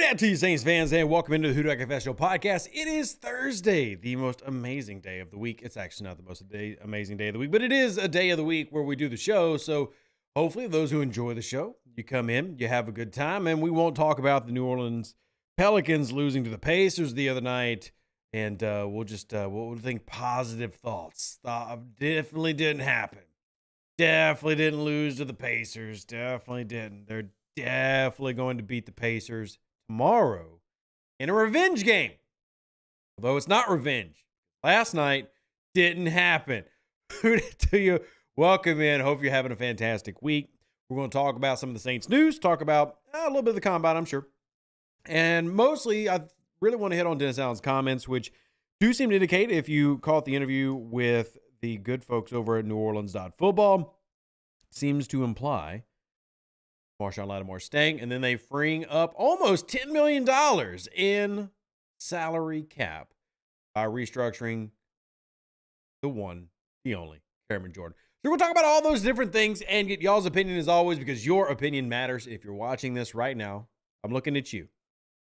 day to you, Saints fans, and welcome into the Confessional podcast. It is Thursday, the most amazing day of the week. It's actually not the most amazing day of the week, but it is a day of the week where we do the show. So hopefully those who enjoy the show, you come in, you have a good time, and we won't talk about the New Orleans Pelicans losing to the Pacers the other night, and we'll think positive thoughts. Definitely didn't happen. Definitely didn't lose to the Pacers. Definitely didn't. They're definitely going to beat the Pacers tomorrow in a revenge game. Although it's not revenge. Last night didn't happen. To you, welcome in. Hope you're having a fantastic week. We're going to talk about some of the Saints news, talk about a little bit of the combine, I'm sure. And mostly, I really want to hit on Dennis Allen's comments, which do seem to indicate, if you caught the interview with the good folks over at New Orleans.football, seems to imply Marshon Lattimore staying, and then they freeing up almost $10 million in salary cap by restructuring the one, the only, Cameron Jordan. So we'll talk about all those different things and get y'all's opinion as always, because your opinion matters. If you're watching this right now, I'm looking at you.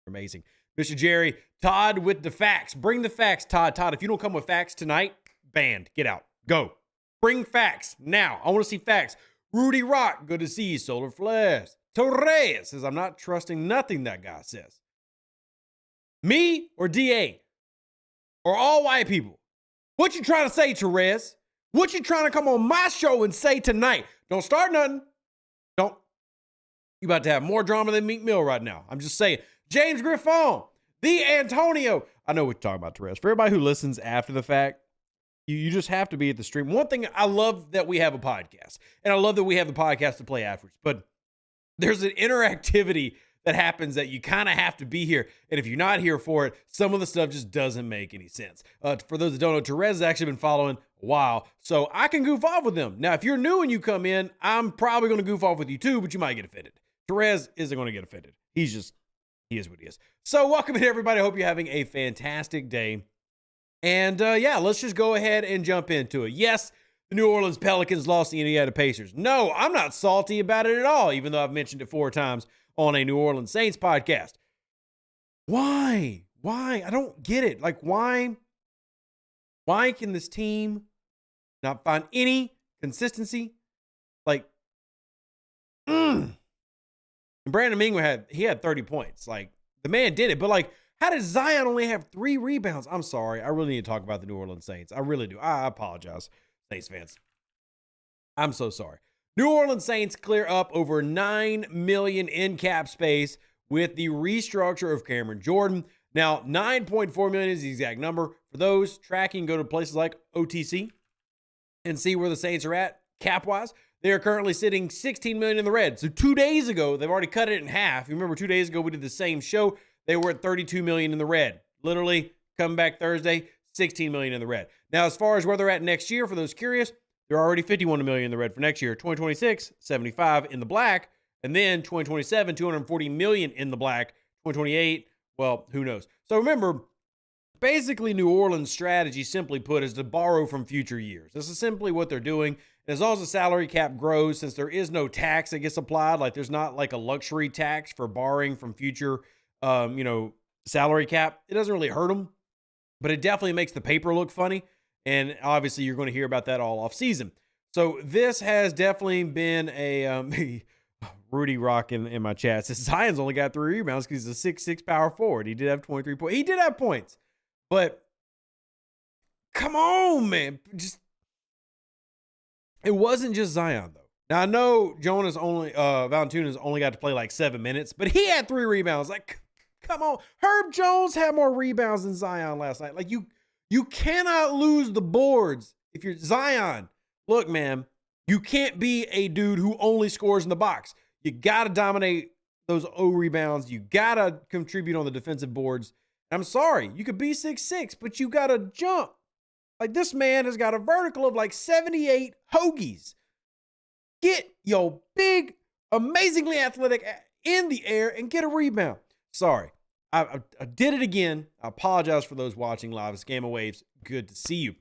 You're amazing. Mr. Jerry, Todd with the facts. Bring the facts, Todd. Todd, if you don't come with facts tonight, banned. Get out. Go. Bring facts now. I want to see facts. Rudy Rock, good to see you. Solar Flares. Torres says, I'm not trusting nothing that guy says. Me or DA? Or all white people? What you trying to say, Torres? What you trying to come on my show and say tonight? Don't start nothing. Don't. You about to have more drama than Meek Mill right now. I'm just saying. James Griffon, the Antonio. I know what you're talking about, Torres. For everybody who listens after the fact, you just have to be at the stream. One thing, I love that we have a podcast, and I love that we have the podcast to play afterwards, but there's an interactivity that happens that you kind of have to be here, and if you're not here for it, some of the stuff just doesn't make any sense. For those that don't know, Therese has actually been following a while, so I can goof off with them. Now, if you're new and you come in, I'm probably going to goof off with you too, but you might get offended. Therese isn't going to get offended. He is what he is. So welcome in, everybody. I hope you're having a fantastic day. And let's just go ahead and jump into it. Yes, the New Orleans Pelicans lost the Indiana Pacers. No, I'm not salty about it at all, even though I've mentioned it 4 times on a New Orleans Saints podcast. Why? I don't get it. Like, why can this team not find any consistency? Like, and Brandon Ingram had 30 points. Like, the man did it, but like, how did Zion only have 3 rebounds? I'm sorry. I really need to talk about the New Orleans Saints. I really do. I apologize, Saints fans. I'm so sorry. New Orleans Saints clear up over $9 million in cap space with the restructure of Cameron Jordan. Now, $9.4 million is the exact number. For those tracking, go to places like OTC and see where the Saints are at cap-wise. They are currently sitting $16 million in the red. So 2 days ago, they've already cut it in half. You remember 2 days ago, we did the same show. They were at $32 million in the red. Literally, come back Thursday, $16 million in the red. Now, as far as where they're at next year, for those curious, they're already $51 million in the red for next year. 2026, $75 in the black. And then 2027, $240 million in the black. 2028, well, who knows? So remember, basically New Orleans' strategy, simply put, is to borrow from future years. This is simply what they're doing. And as long as the salary cap grows, since there is no tax that gets applied, like there's not like a luxury tax for borrowing from future salary cap, it doesn't really hurt them, but it definitely makes the paper look funny. And obviously you're going to hear about that all off season. So this has definitely been a, Rudy Rock in my chat says Zion's only got 3 rebounds because he's a 6'6" power forward. He did have 23 points. He did have points, but come on, man. It wasn't just Zion though. Now I know Valanciunas only got to play like 7 minutes, but he had 3 rebounds. Like, come on. Herb Jones had more rebounds than Zion last night. Like, you cannot lose the boards if you're Zion. Look, man, you can't be a dude who only scores in the box. You got to dominate those rebounds. You got to contribute on the defensive boards. I'm sorry, you could be 6'6", but you got to jump. Like, this man has got a vertical of like 78 hoagies. Get your big, amazingly athletic in the air and get a rebound. Sorry, I did it again. I apologize for those watching live. It's Game of Waves. Good to see you.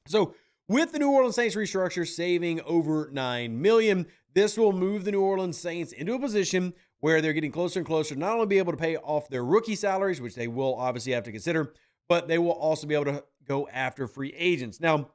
So with the New Orleans Saints restructure saving over $9 million. This will move the New Orleans Saints into a position where they're getting closer and closer to not only be able to pay off their rookie salaries, which they will obviously have to consider, but they will also be able to go after free agents. Now,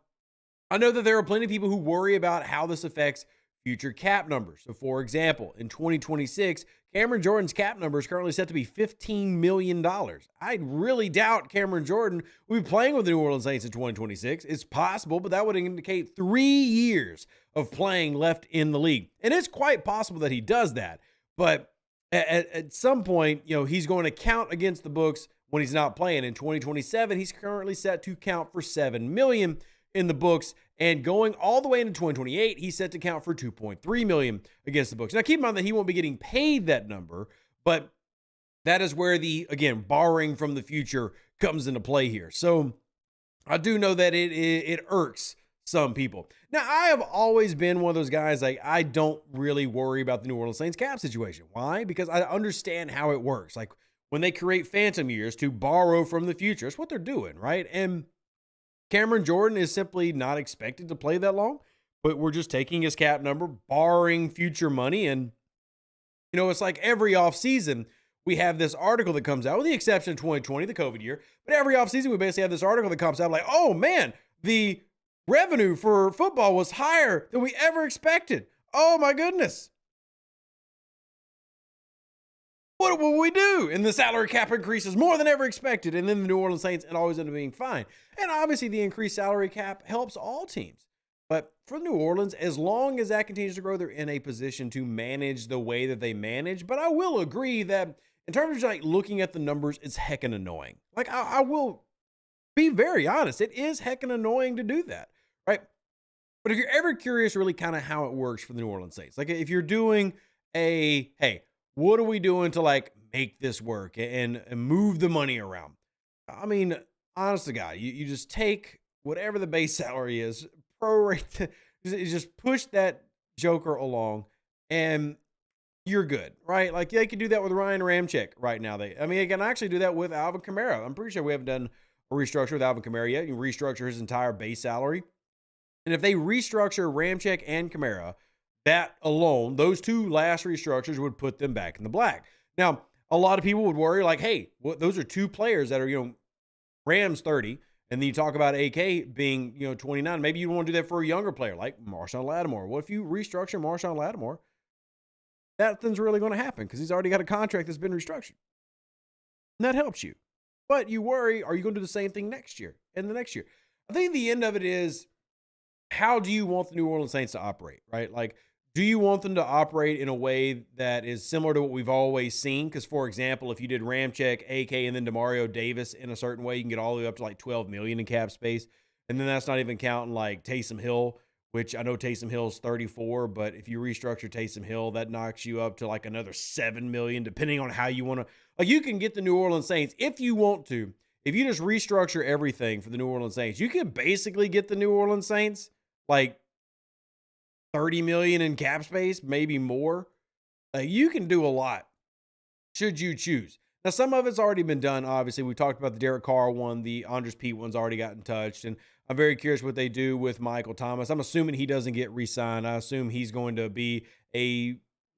I know that there are plenty of people who worry about how this affects future cap numbers. So, for example, in 2026, Cameron Jordan's cap number is currently set to be $15 million. I really doubt Cameron Jordan will be playing with the New Orleans Saints in 2026. It's possible, but that would indicate 3 years of playing left in the league. And it's quite possible that he does that. But at some point, he's going to count against the books when he's not playing. In 2027, he's currently set to count for $7 million in the books, and going all the way into 2028, he's set to count for $2.3 million against the books. Now, keep in mind that he won't be getting paid that number, but that is where the, again, borrowing from the future comes into play here. So I do know that it irks some people. Now, I have always been one of those guys, like, I don't really worry about the New Orleans Saints cap situation. Why? Because I understand how it works. Like, when they create phantom years to borrow from the future, it's what they're doing, right? And Cameron Jordan is simply not expected to play that long, but we're just taking his cap number, borrowing future money. And, it's like every offseason, we have this article that comes out, with the exception of 2020, the COVID year. But every offseason, we basically have this article that comes out like, oh, man, the revenue for football was higher than we ever expected. Oh, my goodness. What will we do? And the salary cap increases more than ever expected. And then the New Orleans Saints, it always ended up being fine. And obviously the increased salary cap helps all teams. But for New Orleans, as long as that continues to grow, they're in a position to manage the way that they manage. But I will agree that in terms of like looking at the numbers, it's heckin' annoying. Like I will be very honest. It is heckin' annoying to do that, right? But if you're ever curious really kind of how it works for the New Orleans Saints, like if you're doing hey, what are we doing to like make this work and move the money around? I mean, honest to God, you just take whatever the base salary is, prorate, just push that joker along and you're good, right? Like they could do that with Ryan Ramczyk right now. They can actually do that with Alvin Kamara. I'm pretty sure we haven't done a restructure with Alvin Kamara yet. You restructure his entire base salary. And if they restructure Ramczyk and Kamara, that alone, those two last restructures would put them back in the black. Now, a lot of people would worry like, hey, those are two players that are, Rams 30, and then you talk about AK being, 29. Maybe you want to do that for a younger player like Marshon Lattimore. What if you restructure Marshon Lattimore? Nothing's really going to happen because he's already got a contract that's been restructured. And that helps you. But you worry, are you going to do the same thing next year and the next year? I think the end of it is, how do you want the New Orleans Saints to operate, right? Like, do you want them to operate in a way that is similar to what we've always seen? Because, for example, if you did Ramczyk, AK, and then DeMario Davis in a certain way, you can get all the way up to like $12 million in cap space. And then that's not even counting like Taysom Hill, which I know Taysom Hill's 34, but if you restructure Taysom Hill, that knocks you up to like another $7 million, depending on how you want to. Like, you can get the New Orleans Saints if you want to. If you just restructure everything for the New Orleans Saints, you can basically get the New Orleans Saints like $30 million in cap space, maybe more. You can do a lot should you choose. Now, some of it's already been done. Obviously, we talked about the Derek Carr one, the Andres Pete one's already gotten touched, and I'm very curious what they do with Michael Thomas. I'm assuming he doesn't get re-signed. I assume he's going to be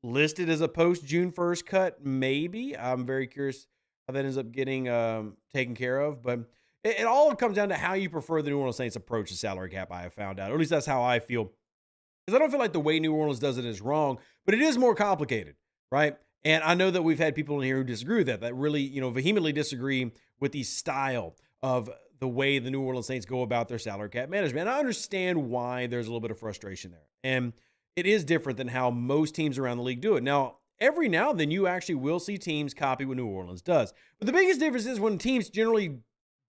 listed as a post-June 1st cut, maybe. I'm very curious how that ends up getting taken care of, but it all comes down to how you prefer the New Orleans Saints approach the salary cap, I have found out. Or at least that's how I feel. Because I don't feel like the way New Orleans does it is wrong, but it is more complicated, right? And I know that we've had people in here who disagree with that really, vehemently disagree with the style of the way the New Orleans Saints go about their salary cap management. And I understand why there's a little bit of frustration there. And it is different than how most teams around the league do it. Now, every now and then you actually will see teams copy what New Orleans does. But the biggest difference is when teams generally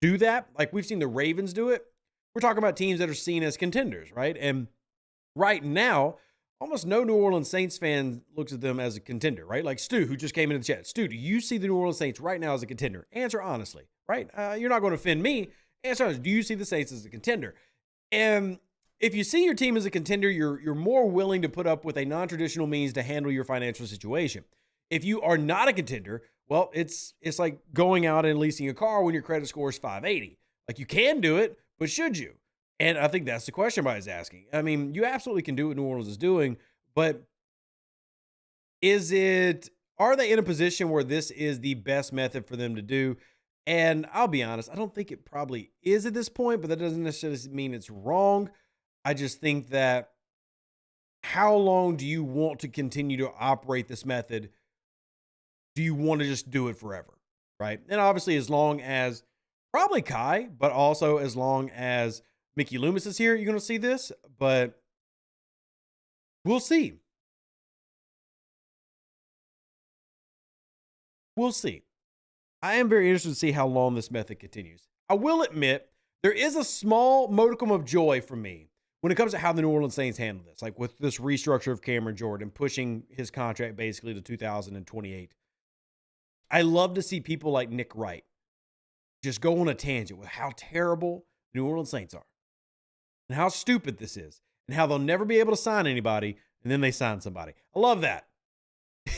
do that, like we've seen the Ravens do it, we're talking about teams that are seen as contenders, right? And right now, almost no New Orleans Saints fan looks at them as a contender, right? Like Stu, who just came into the chat. Stu, do you see the New Orleans Saints right now as a contender? Answer honestly, right? You're not going to offend me. Answer honestly. Do you see the Saints as a contender? And if you see your team as a contender, you're more willing to put up with a non-traditional means to handle your financial situation. If you are not a contender, well, it's like going out and leasing a car when your credit score is 580. Like, you can do it, but should you? And I think that's the question everybody's asking. I mean, you absolutely can do what New Orleans is doing, but are they in a position where this is the best method for them to do? And I'll be honest, I don't think it probably is at this point, but that doesn't necessarily mean it's wrong. I just think that how long do you want to continue to operate this method? Do you want to just do it forever? Right. And obviously, as long as probably Kai, but also as long as Mickey Loomis is here, you're going to see this, but we'll see. We'll see. I am very interested to see how long this method continues. I will admit, there is a small modicum of joy for me when it comes to how the New Orleans Saints handle this, like with this restructure of Cameron Jordan, pushing his contract basically to 2028. I love to see people like Nick Wright just go on a tangent with how terrible the New Orleans Saints are and how stupid this is and how they'll never be able to sign anybody, and then they sign somebody. I love that.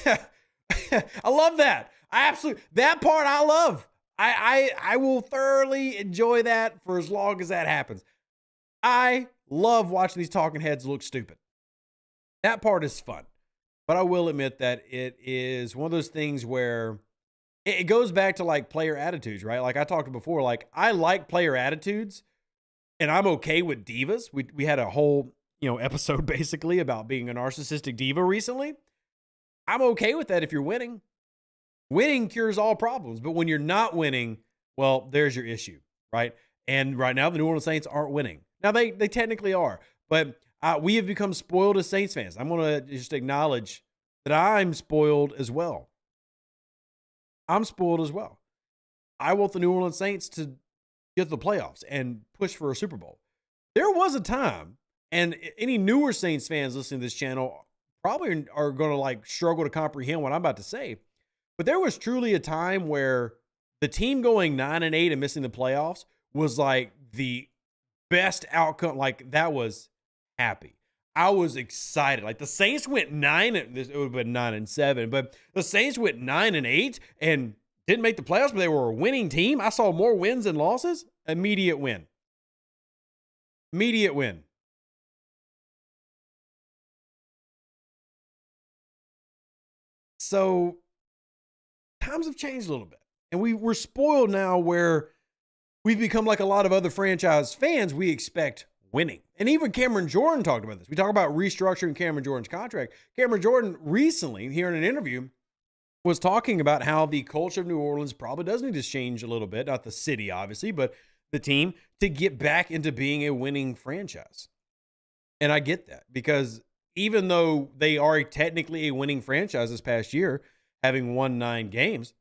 I love that. That part I love. I will thoroughly enjoy that for as long as that happens. I love watching these talking heads look stupid. That part is fun. But I will admit that it is one of those things where it goes back to like player attitudes, right? Like I talked before, like I like player attitudes and I'm okay with divas. We had a whole, episode basically about being a narcissistic diva recently. I'm okay with that if you're winning. Winning cures all problems, but when you're not winning, well, there's your issue, right? And right now, the New Orleans Saints aren't winning. Now, they technically are, but we have become spoiled as Saints fans. I'm going to just acknowledge that I'm spoiled as well. I'm spoiled as well. I want the New Orleans Saints to get to the playoffs and push for a Super Bowl. There was a time, and any newer Saints fans listening to this channel probably are going to like struggle to comprehend what I'm about to say. But there was truly a time where the team going 9-8 and missing the playoffs was like the best outcome. Like that was happy. I was excited. Like the Saints went 9, it would have been 9-7, but the Saints went 9-8 and didn't make the playoffs, but they were a winning team. I saw more wins than losses. Immediate win. Immediate win. So times have changed a little bit. And we're spoiled now where we've become like a lot of other franchise fans. We expect winning. And even Cameron Jordan talked about this. We talk about restructuring Cameron Jordan's contract. Cameron Jordan recently, here in an interview, was talking about how the culture of New Orleans probably does need to change a little bit. Not the city, obviously, but the team to get back into being a winning franchise. And I get that because even though they are technically a winning franchise this past year, having won 9 games,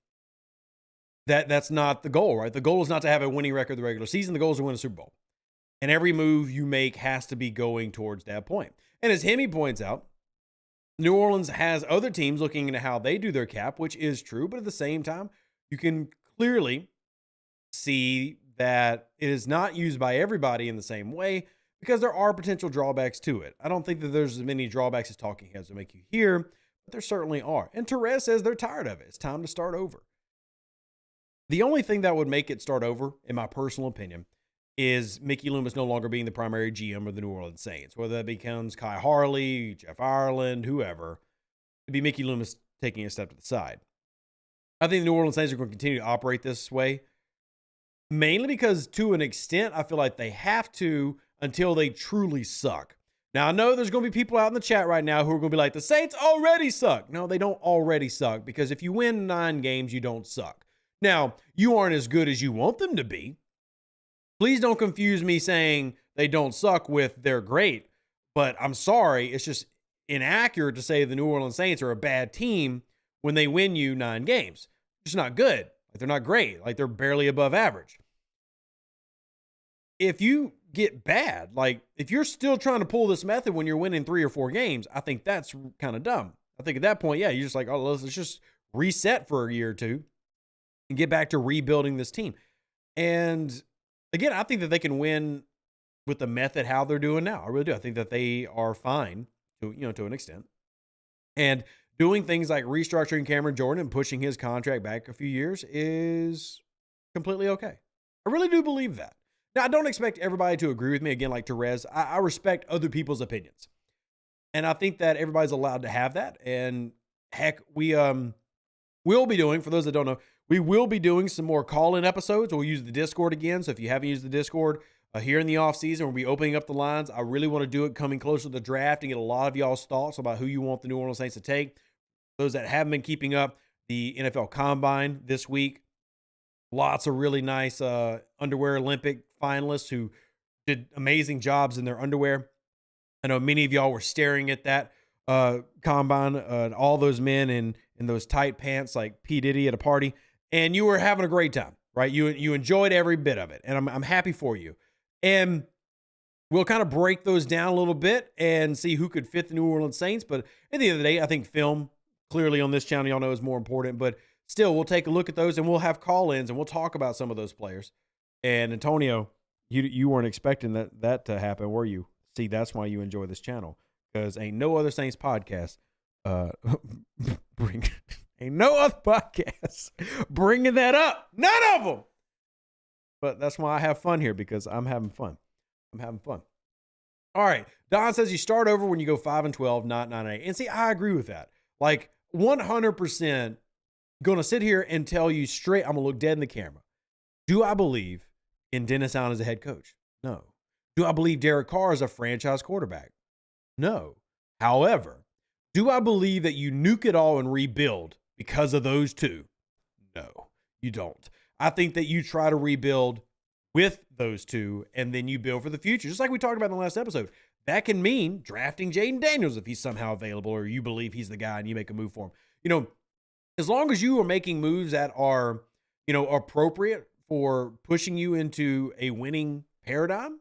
that's not the goal, right? The goal is not to have a winning record the regular season. The goal is to win a Super Bowl. And every move you make has to be going towards that point. And as Hemi points out, New Orleans has other teams looking into how they do their cap, which is true. But at the same time, you can clearly see that it is not used by everybody in the same way because there are potential drawbacks to it. I don't think that there's as many drawbacks as talking heads will make you hear, but there certainly are. And Therese says they're tired of it. It's time to start over. The only thing that would make it start over, in my personal opinion, is Mickey Loomis no longer being the primary GM of the New Orleans Saints. Whether that becomes Kai Harley, Jeff Ireland, whoever, it'd be Mickey Loomis taking a step to the side. I think the New Orleans Saints are going to continue to operate this way, mainly because to an extent, I feel like they have to until they truly suck. Now, I know there's going to be people out in the chat right now who are going to be like, the Saints already suck. No, they don't already suck because if you win 9 games, you don't suck. Now, you aren't as good as you want them to be. Please don't confuse me saying they don't suck with they're great, but I'm sorry. It's just inaccurate to say the New Orleans Saints are a bad team when they win you 9 games. It's just not good. Like they're not great. Like they're barely above average. If you get bad, like if you're still trying to pull this method when you're winning 3 or 4 games, I think that's kind of dumb. I think at that point, yeah, you're just like, oh, let's just reset for a year or two and get back to rebuilding this team. And again, I think that they can win with the method how they're doing now. I really do. I think that they are fine to an extent. And doing things like restructuring Cameron Jordan and pushing his contract back a few years is completely okay. I really do believe that. Now, I don't expect everybody to agree with me. Again, like Therese, I respect other people's opinions. And I think that everybody's allowed to have that. And heck, we will be doing, for those that don't know, we will be doing some more call-in episodes. We'll use the Discord again. So if you haven't used the Discord here in the offseason, we'll be opening up the lines. I really want to do it coming closer to the draft and get a lot of y'all's thoughts about who you want the New Orleans Saints to take. Those that haven't been keeping up the NFL Combine this week, lots of really nice underwear Olympic finalists who did amazing jobs in their underwear. I know many of y'all were staring at that combine, all those men in those tight pants like P. Diddy at a party, and you were having a great time, right? You enjoyed every bit of it, and I'm happy for you. And we'll kind of break those down a little bit and see who could fit the New Orleans Saints. But at the end of the day, I think film clearly on this channel, y'all know, is more important. But still, we'll take a look at those and we'll have call-ins and we'll talk about some of those players. And Antonio, you weren't expecting that to happen, were you? See, that's why you enjoy this channel, because ain't no other Saints podcast ain't no other podcast bringing that up. None of them. But that's why I have fun here, because I'm having fun. All right. Don says you start over when you go 5-12, not 9-8. And see, I agree with that. Like 100% going to sit here and tell you straight, I'm going to look dead in the camera. Do I believe in Dennis Allen as a head coach? No. Do I believe Derek Carr is a franchise quarterback? No. However, do I believe that you nuke it all and rebuild because of those two? No, you don't. I think that you try to rebuild with those two, and then you build for the future. Just like we talked about in the last episode. That can mean drafting Jaden Daniels if he's somehow available, or you believe he's the guy and you make a move for him. You know, as long as you are making moves that are, you know, appropriate for pushing you into a winning paradigm,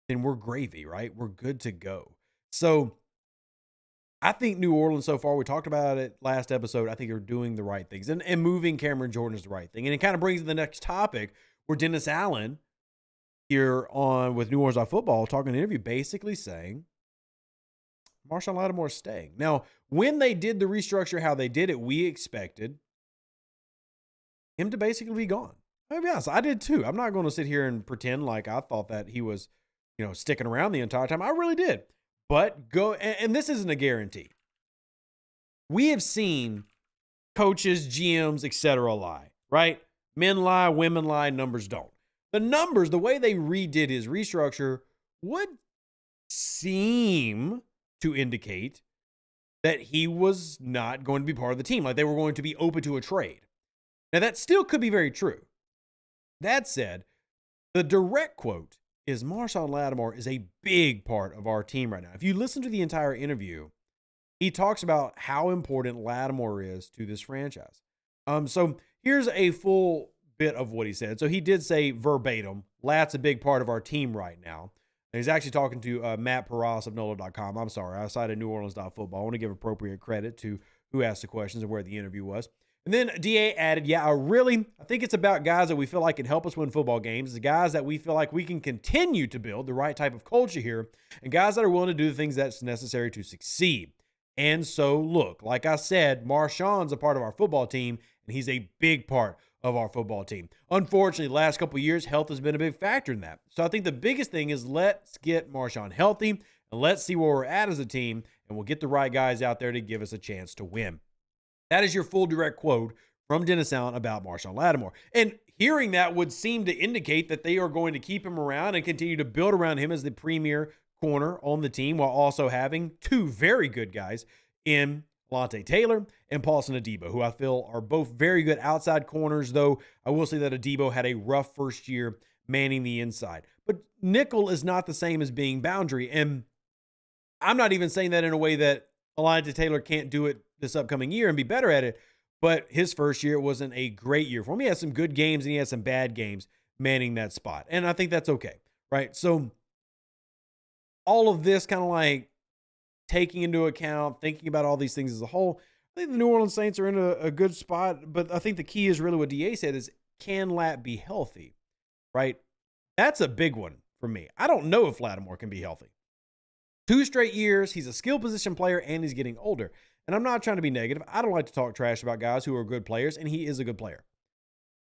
then we're gravy, right? We're good to go. So I think New Orleans so far, we talked about it last episode, I think are doing the right things. And moving Cameron Jordan is the right thing. And it kind of brings to the next topic where Dennis Allen here on with New Orleans on Football talking in an interview basically saying Marshon Lattimore is staying. Now, when they did the restructure, how they did it, we expected him to basically be gone. I'll be honest, I did too. I'm not going to sit here and pretend like I thought that he was, you know, sticking around the entire time. I really did. But and this isn't a guarantee. We have seen coaches, GMs, etc. lie, right? Men lie, women lie, numbers don't. The numbers, the way they redid his restructure would seem to indicate that he was not going to be part of the team, like they were going to be open to a trade. Now, that still could be very true. That said, the direct quote is Marshon Lattimore is a big part of our team right now. If you listen to the entire interview, he talks about how important Lattimore is to this franchise. So here's a full bit of what he said. So he did say verbatim, Lat's a big part of our team right now. And he's actually talking to Matt Paras of NOLA.com. I'm sorry, I cited New Orleans.football. I want to give appropriate credit to who asked the questions and where the interview was. And then DA added, yeah, I think it's about guys that we feel like can help us win football games, the guys that we feel like we can continue to build the right type of culture here, and guys that are willing to do the things that's necessary to succeed. And so, look, like I said, Marshon's a part of our football team, and he's a big part of our football team. Unfortunately, the last couple of years, health has been a big factor in that. So I think the biggest thing is let's get Marshon healthy, and let's see where we're at as a team, and we'll get the right guys out there to give us a chance to win. That is your full direct quote from Dennis Allen about Marshon Lattimore. And hearing that would seem to indicate that they are going to keep him around and continue to build around him as the premier corner on the team, while also having two very good guys in Lante Taylor and Paulson Adebo, who I feel are both very good outside corners, though I will say that Adebo had a rough first year manning the inside. But nickel is not the same as being boundary. And I'm not even saying that in a way that Lante Taylor can't do it this upcoming year and be better at it, but his first year wasn't a great year for him. He had some good games and he had some bad games manning that spot. And I think that's okay, right? So all of this kind of like taking into account, thinking about all these things as a whole, I think the New Orleans Saints are in a good spot, but I think the key is really what DA said is, can Lat be healthy, right? That's a big one for me. I don't know if Lattimore can be healthy. 2 straight years, he's a skill position player, and he's getting older. And I'm not trying to be negative. I don't like to talk trash about guys who are good players, and he is a good player.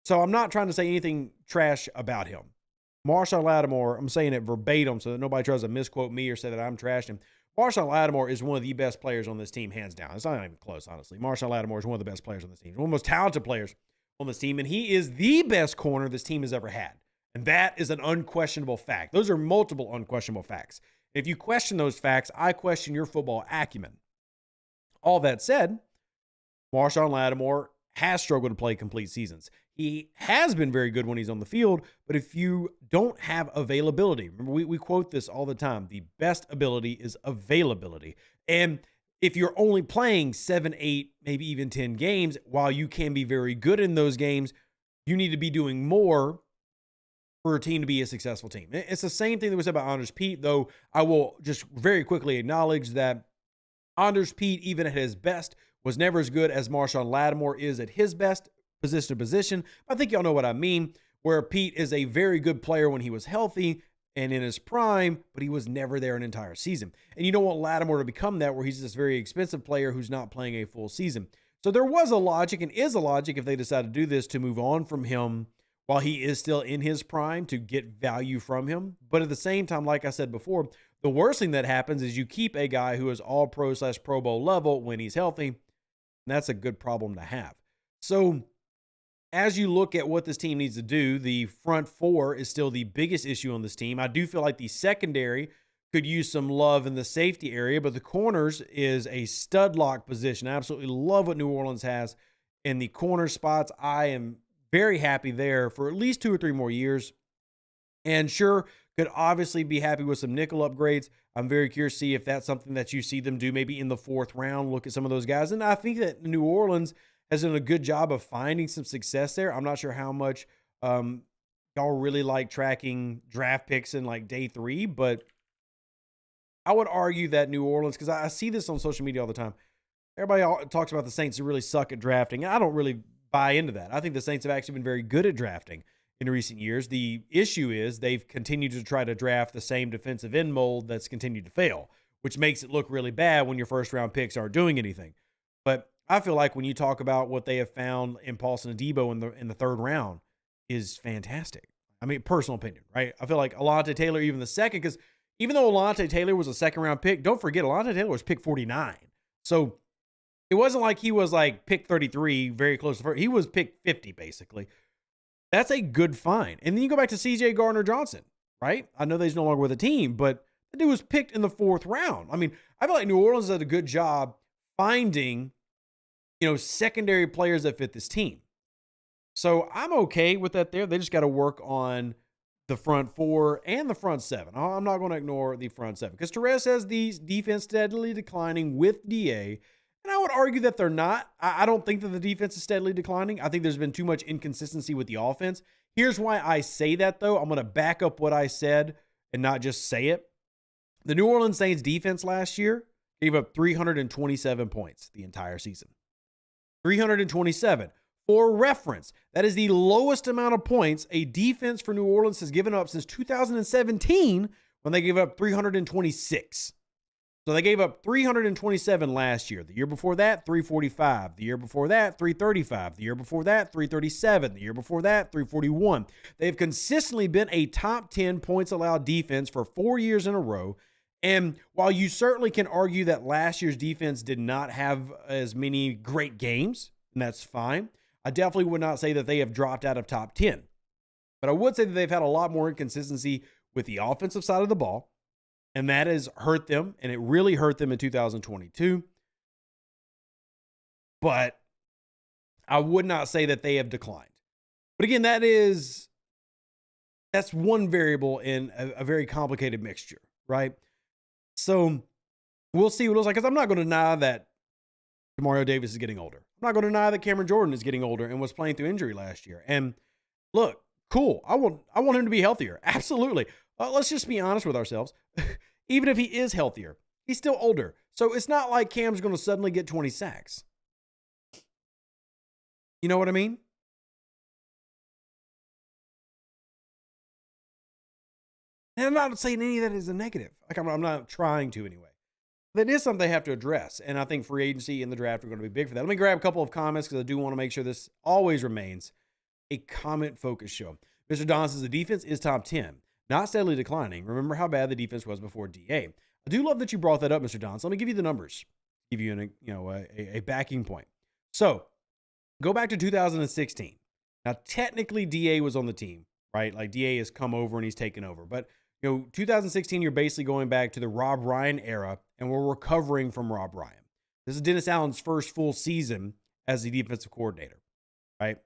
So I'm not trying to say anything trash about him. Marshon Lattimore, I'm saying it verbatim so that nobody tries to misquote me or say that I'm trashing him. Marshon Lattimore is one of the best players on this team, hands down. It's not even close, honestly. Marshon Lattimore is one of the best players on this team. One of the most talented players on this team, and he is the best corner this team has ever had. And that is an unquestionable fact. Those are multiple unquestionable facts. If you question those facts, I question your football acumen. All that said, Marshon Lattimore has struggled to play complete seasons. He has been very good when he's on the field, but if you don't have availability, remember we quote this all the time, the best ability is availability. And if you're only playing 7, 8, maybe even 10 games, while you can be very good in those games, you need to be doing more for a team to be a successful team. It's the same thing that was said about Anders Pete, though I will just very quickly acknowledge that Anders Pete, even at his best, was never as good as Marshon Lattimore is at his best, position to position. I think y'all know what I mean, where Pete is a very good player when he was healthy and in his prime, but he was never there an entire season. And you don't want Lattimore to become that, where he's this very expensive player who's not playing a full season. So there was a logic and is a logic if they decide to do this to move on from him while he is still in his prime to get value from him. But at the same time, like I said before, the worst thing that happens is you keep a guy who is all pro/Pro Bowl level when he's healthy. And that's a good problem to have. So as you look at what this team needs to do, the front four is still the biggest issue on this team. I do feel like the secondary could use some love in the safety area, but the corners is a stud lock position. I absolutely love what New Orleans has in the corner spots. I am very happy there for at least 2 or 3 more years. And sure, could obviously be happy with some nickel upgrades. I'm very curious to see if that's something that you see them do maybe in the 4th round, look at some of those guys. And I think that New Orleans has done a good job of finding some success there. I'm not sure how much y'all really like tracking draft picks in like day 3, but I would argue that New Orleans, because I see this on social media all the time, everybody talks about the Saints who really suck at drafting. I don't really buy into that. I think the Saints have actually been very good at drafting in recent years. The issue is they've continued to try to draft the same defensive end mold that's continued to fail, which makes it look really bad when your first round picks aren't doing anything. But I feel like when you talk about what they have found in Paulson Adebo in the 3rd round is fantastic. I mean, personal opinion, right? I feel like Alontae Taylor, even the second, because even though Alontae Taylor was a 2nd round pick, don't forget Alontae Taylor was pick 49. So it wasn't like he was like pick 33, very close to first. He was pick 50, basically. That's a good find. And then you go back to C.J. Gardner-Johnson, right? I know that he's no longer with the team, but the dude was picked in the 4th round. I mean, I feel like New Orleans did a good job finding, secondary players that fit this team. So I'm okay with that there. They just got to work on the front 4 and the front 7. I'm not going to ignore the front 7 because Therese says the defense steadily declining with DA. And I would argue that they're not. I don't think that the defense is steadily declining. I think there's been too much inconsistency with the offense. Here's why I say that, though. I'm going to back up what I said and not just say it. The New Orleans Saints defense last year gave up 327 points the entire season. 327. For reference, that is the lowest amount of points a defense for New Orleans has given up since 2017 when they gave up 326. So they gave up 327 last year. The year before that, 345. The year before that, 335. The year before that, 337. The year before that, 341. They've consistently been a top 10 points allowed defense for 4 years in a row. And while you certainly can argue that last year's defense did not have as many great games, and that's fine, I definitely would not say that they have dropped out of top 10. But I would say that they've had a lot more inconsistency with the offensive side of the ball. And that has hurt them, and it really hurt them in 2022. But I would not say that they have declined. But again, that's one variable in a very complicated mixture, right? So we'll see what it looks like, because I'm not going to deny that Demario Davis is getting older. I'm not going to deny that Cameron Jordan is getting older and was playing through injury last year. And look, cool. I want him to be healthier. Absolutely. Let's just be honest with ourselves. Even if he is healthier, he's still older. So it's not like Cam's going to suddenly get 20 sacks. You know what I mean? And I'm not saying any of that is a negative. Like I'm not trying to anyway. That is something they have to address. And I think free agency and the draft are going to be big for that. Let me grab a couple of comments because I do want to make sure this always remains a comment-focused show. Mr. Don says the defense is top 10, not steadily declining. Remember how bad the defense was before DA. I do love that you brought that up, Mr. Don. So let me give you the numbers, give you a backing point. So go back to 2016. Now, technically, DA was on the team, right? Like DA has come over and he's taken over. But 2016, you're basically going back to the Rob Ryan era, and we're recovering from Rob Ryan. This is Dennis Allen's first full season as the defensive coordinator, right?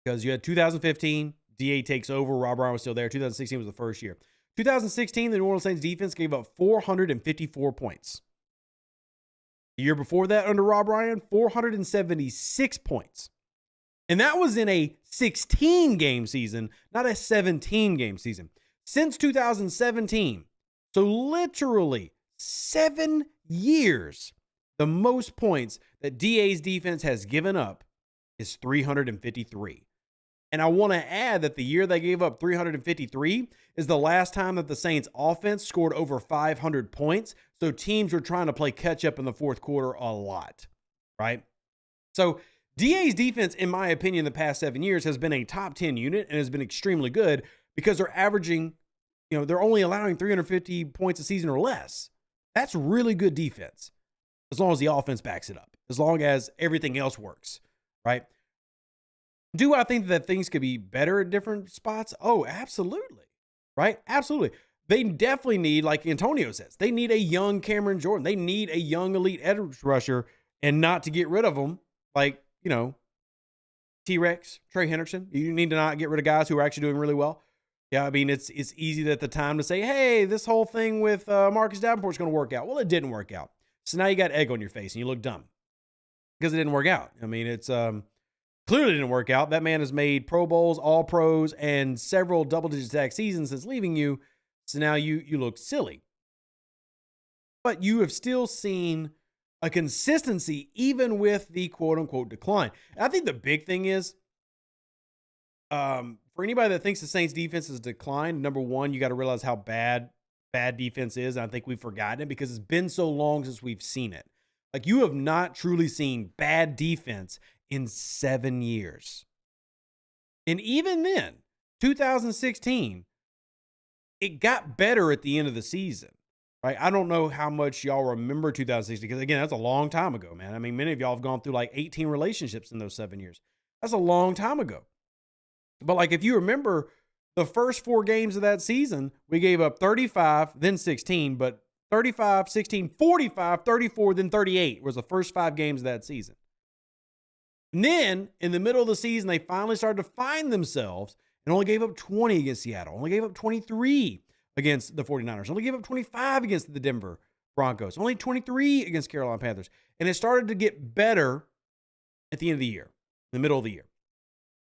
Because you had 2015, DA takes over, Rob Ryan was still there. 2016 was the first year. 2016, the New Orleans Saints defense gave up 454 points. The year before that, under Rob Ryan, 476 points. And that was in a 16-game season, not a 17-game season. Since 2017, so literally 7 years, the most points that DA's defense has given up is 353. And I want to add that the year they gave up 353 is the last time that the Saints offense scored over 500 points. So teams were trying to play catch up in the fourth quarter a lot, right? So DA's defense, in my opinion, the past 7 years has been a top 10 unit and has been extremely good because they're averaging, they're only allowing 350 points a season or less. That's really good defense as long as the offense backs it up, as long as everything else works, right? Do I think that things could be better at different spots? Oh, absolutely, right? Absolutely. They definitely need, like Antonio says, they need a young Cameron Jordan. They need a young elite edge rusher, and not to get rid of them like, T-Rex, Trey Hendrickson. You need to not get rid of guys who are actually doing really well. Yeah, I mean, it's easy at the time to say, hey, this whole thing with Marcus Davenport's going to work out. Well, it didn't work out. So now you got egg on your face and you look dumb because it didn't work out. I mean, it's clearly didn't work out. That man has made Pro Bowls, All Pros, and several double-digit sack seasons since leaving you. So now you look silly. But you have still seen a consistency even with the quote-unquote decline. And I think the big thing is, for anybody that thinks the Saints defense has declined, number one, you got to realize how bad defense is. And I think we've forgotten it because it's been so long since we've seen it. Like, you have not truly seen bad defense in 7 years. And even then, 2016, it got better at the end of the season, right? I don't know how much y'all remember 2016, because again, that's a long time ago, man. I mean, many of y'all have gone through like 18 relationships in those 7 years. That's a long time ago. But like, if you remember the first 4 games of that season, we gave up 35, then 16, but 35, 16, 45, 34, then 38 was the first 5 games of that season. And then in the middle of the season, they finally started to find themselves and only gave up 20 against Seattle, only gave up 23 against the 49ers, only gave up 25 against the Denver Broncos, only 23 against Carolina Panthers. And it started to get better at the end of the year, in the middle of the year,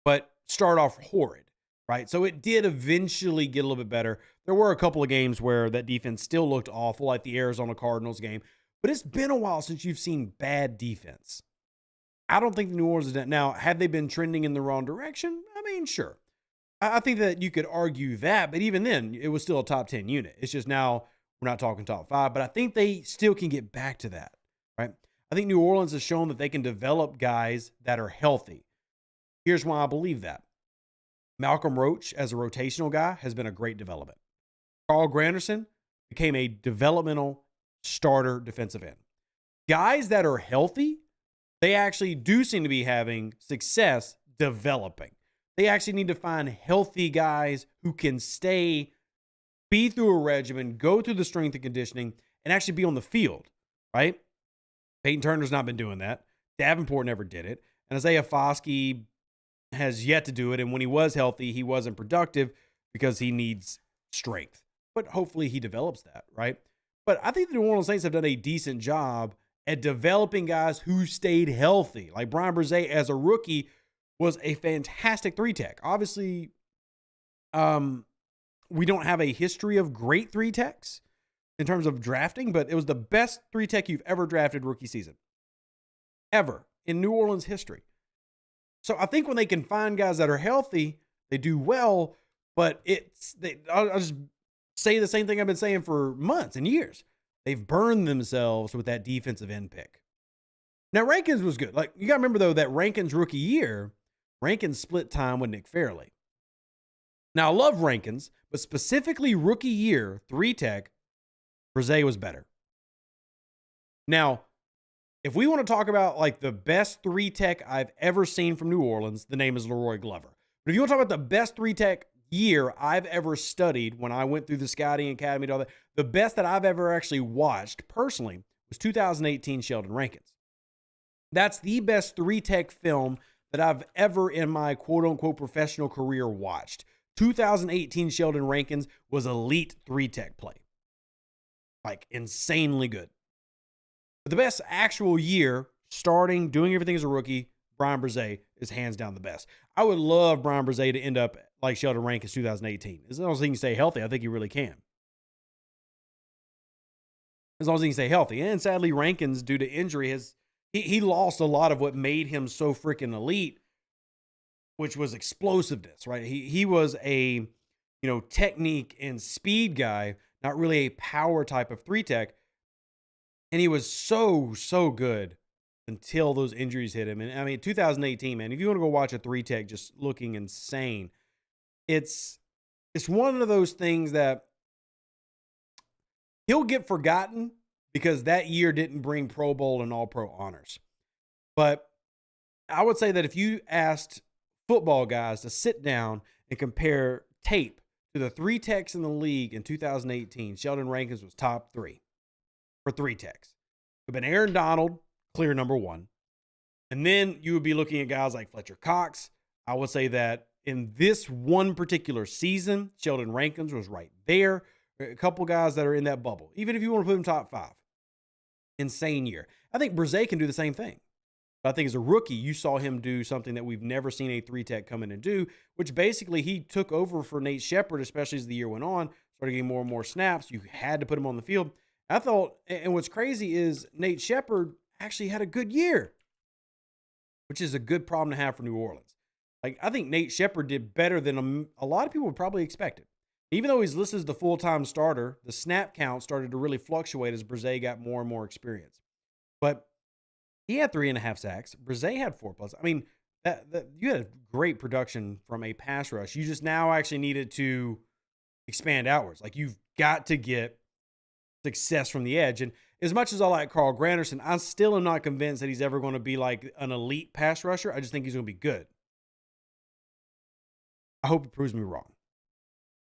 but start off horrid, right? So it did eventually get a little bit better. There were a couple of games where that defense still looked awful, like the Arizona Cardinals game, but it's been a while since you've seen bad defense. I don't think the New Orleans is done. Now, have they been trending in the wrong direction? I mean, sure. I think that you could argue that, but even then, it was still a top 10 unit. It's just now we're not talking top 5, but I think they still can get back to that, right? I think New Orleans has shown that they can develop guys that are healthy. Here's why I believe that. Malcolm Roach, as a rotational guy, has been a great development. Carl Granderson became a developmental starter defensive end. Guys that are healthy, they actually do seem to be having success developing. They actually need to find healthy guys who can be through a regimen, go through the strength and conditioning, and actually be on the field, right? Peyton Turner's not been doing that. Davenport never did it. And Isaiah Foskey has yet to do it. And when he was healthy, he wasn't productive because he needs strength. But hopefully he develops that, right? But I think the New Orleans Saints have done a decent job at developing guys who stayed healthy. Like Brian Brzee, as a rookie, was a fantastic 3-tech. Obviously, we don't have a history of great 3-techs in terms of drafting, but it was the best 3-tech you've ever drafted rookie season. Ever. In New Orleans history. So I think when they can find guys that are healthy, they do well, but I'll just say the same thing I've been saying for months and years. They've burned themselves with that defensive end pick. Now, Rankins was good. Like, you got to remember, though, that Rankins rookie year, Rankins split time with Nick Fairley. Now, I love Rankins, but specifically rookie year, 3-tech, Brzee was better. Now, if we want to talk about like the best 3-tech I've ever seen from New Orleans, the name is Leroy Glover. But if you want to talk about the best 3-tech year I've ever studied when I went through the scouting academy and all that, the best that I've ever actually watched personally was 2018 Sheldon Rankins. That's the best 3-tech film that I've ever in my quote unquote professional career watched. 2018 Sheldon Rankins was elite 3-tech play. Like insanely good. But the best actual year, starting, doing everything as a rookie, Bryan Brzee is hands down the best. I would love Bryan Brzee to end up like Sheldon Rankins 2018. As long as he can stay healthy, I think he really can. As long as he can stay healthy. And sadly, Rankins, due to injury, he lost a lot of what made him so freaking elite, which was explosiveness, right? He was a, technique and speed guy, not really a power type of 3-tech. And he was so good until those injuries hit him. And I mean, 2018, man, if you want to go watch a 3-tech just looking insane, it's one of those things that he'll get forgotten because that year didn't bring Pro Bowl and All-Pro honors. But I would say that if you asked football guys to sit down and compare tape to the 3-techs in the league in 2018, Sheldon Rankins was top 3 for 3-techs. It would have been Aaron Donald, clear number 1. And then you would be looking at guys like Fletcher Cox. I would say that in this one particular season, Sheldon Rankins was right there. A couple guys that are in that bubble, even if you want to put him top 5. Insane year. I think Brzee can do the same thing. But I think as a rookie, you saw him do something that we've never seen a 3-tech come in and do, which basically he took over for Nate Shepherd, especially as the year went on, started getting more and more snaps. You had to put him on the field. I thought, and what's crazy is Nate Shepherd actually had a good year, which is a good problem to have for New Orleans. Like, I think Nate Shepherd did better than a lot of people would probably expect it. Even though he's listed as the full-time starter, the snap count started to really fluctuate as Brzee got more and more experience. But he had 3.5 sacks. Brzee had 4+. I mean, that you had a great production from a pass rush. You just now actually needed to expand outwards. Like, you've got to get success from the edge. And as much as I like Carl Granderson, I still am not convinced that he's ever going to be like an elite pass rusher. I just think he's going to be good. I hope it proves me wrong.